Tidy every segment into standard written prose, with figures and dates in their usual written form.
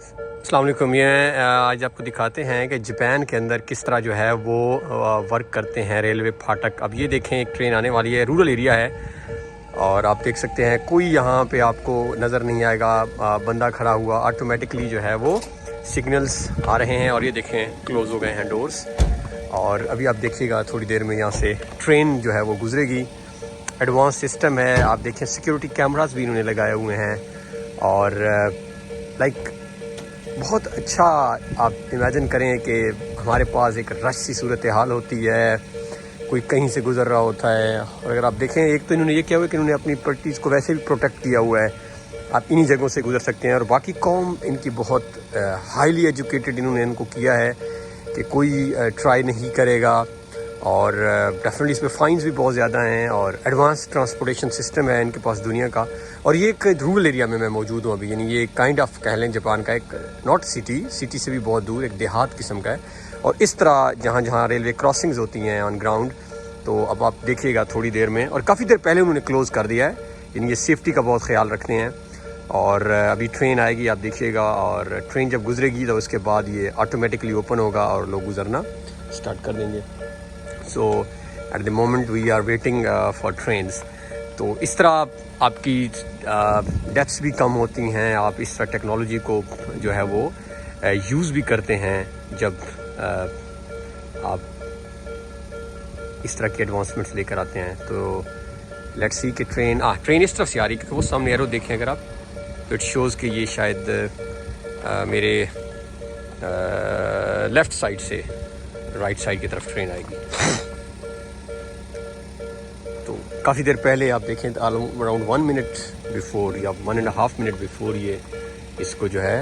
अस्सलाम वालेकुम। ये आज आपको दिखाते हैं कि जापान के अंदर किस तरह जो है वो वर्क करते हैं रेलवे फाटक। अब ये देखें, एक ट्रेन आने वाली है, रूरल एरिया है और आप देख सकते हैं कोई यहाँ पे आपको नज़र नहीं आएगा। बंदा खड़ा हुआ, ऑटोमेटिकली जो है वो सिग्नल्स आ रहे हैं और ये देखें क्लोज़ हो गए हैं डोर्स। और अभी आप देखिएगा थोड़ी देर में यहाँ से ट्रेन जो है वो गुजरेगी। एडवांस सिस्टम है, आप देखें सिक्योरिटी कैमरास भी इन्होंने लगाए हुए हैं और लाइक बहुत अच्छा। आप इमेजिन करें कि हमारे पास एक रश सी सूरत हाल होती है, कोई कहीं से गुजर रहा होता है और अगर आप देखें, एक तो इन्होंने ये किया हुआ है कि इन्होंने अपनी प्रॉपर्टीज़ को वैसे भी प्रोटेक्ट किया हुआ है, आप इन्हीं जगहों से गुजर सकते हैं। और बाकी कौम इनकी बहुत हाईली एजुकेटेड इन्होंने इनको किया है कि कोई ट्राई नहीं करेगा और डेफिनेटली इसमें फ़ाइन्स भी बहुत ज़्यादा हैं और एडवांस ट्रांसपोर्टेशन सिस्टम है इनके पास दुनिया का। और ये एक रूरल एरिया में मैं मौजूद हूँ अभी, यानी ये काइंड ऑफ कह लें जापान का एक नॉट सिटी से भी बहुत दूर एक देहात किस्म का है। और इस तरह जहाँ जहाँ रेलवे क्रॉसिंग्स होती हैं ऑन ग्राउंड, तो अब आप देखिएगा थोड़ी देर में, और काफ़ी देर पहले उन्होंने क्लोज़ कर दिया है, यानी ये सेफ्टी का बहुत ख्याल रखते हैं। और अभी ट्रेन आएगी, आप देखिएगा, और ट्रेन जब गुजरेगी तो उसके बाद ये ऑटोमेटिकली ओपन होगा और लोग गुजरना स्टार्ट कर देंगे। So at the moment we are waiting for trains. तो इस तरह आपकी डेथ्स भी कम होती हैं। आप इस तरह टेक्नोलॉजी को जो है वो यूज़ भी करते हैं जब आप इस तरह की एडवांसमेंट्स लेकर आते हैं। तो लेट्स सी कि ट्रेन इस तरफ से आ रही है, क्योंकि वो सामने एरो देखें अगर आप, तो इट शोज़ कि ये शायद मेरे लेफ़्ट साइड से राइट साइड की तरफ ट्रेन आएगी। तो काफ़ी देर पहले आप देखें तो अराउंड 1 मिनट बिफोर या 1.5 मिनट बिफोर ये इसको जो है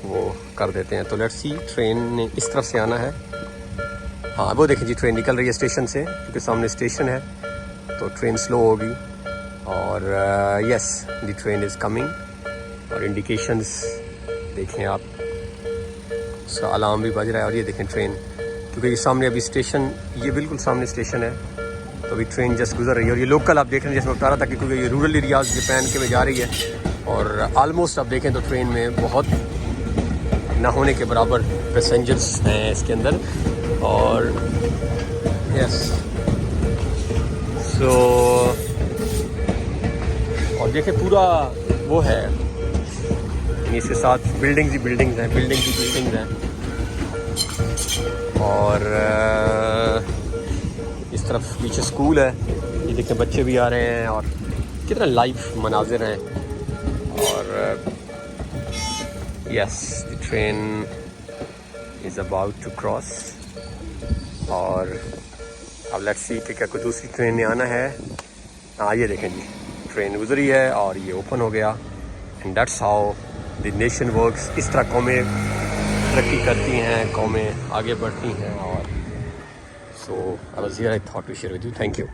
वो कर देते हैं। तो लेट्स सी, ट्रेन ने इस तरफ से आना है। हाँ, वो देखें जी, ट्रेन निकल रही है स्टेशन से, क्योंकि सामने स्टेशन है तो ट्रेन स्लो होगी। और yes, the train is coming और इंडिकेशंस देखें आप, उसका अलार्म भी बज रहा है। और ये देखें ट्रेन, क्योंकि ये सामने अभी स्टेशन, ये बिल्कुल सामने स्टेशन है, तो अभी ट्रेन जस्ट गुजर रही है। और ये लोकल आप देख रहे हैं, जैसे मैं बता रहा था कि क्योंकि ये रूरल एरियाज़ जापान के में जा रही है और आलमोस्ट आप देखें तो ट्रेन में बहुत ना होने के बराबर पैसेंजर्स हैं इसके अंदर। और यस, सो और देखें पूरा वो है, इसके साथ बिल्डिंग्स ही बिल्डिंग्स हैं। और इस तरफ पीछे स्कूल है, ये देखें बच्चे भी आ रहे हैं और कितना लाइव मनाजिर हैं। और yes, the train is about to cross. और अब लेट्स सी कि क्या कोई दूसरी ट्रेन ने आना है। हाँ, ये देखें जी, ट्रेन गुजरी है और ये ओपन हो गया। And that's how the nation works. इस तरह कौमें तरक्की करती हैं, कौमें आगे बढ़ती हैं। और so I was here, I thought to share with you. Thank you.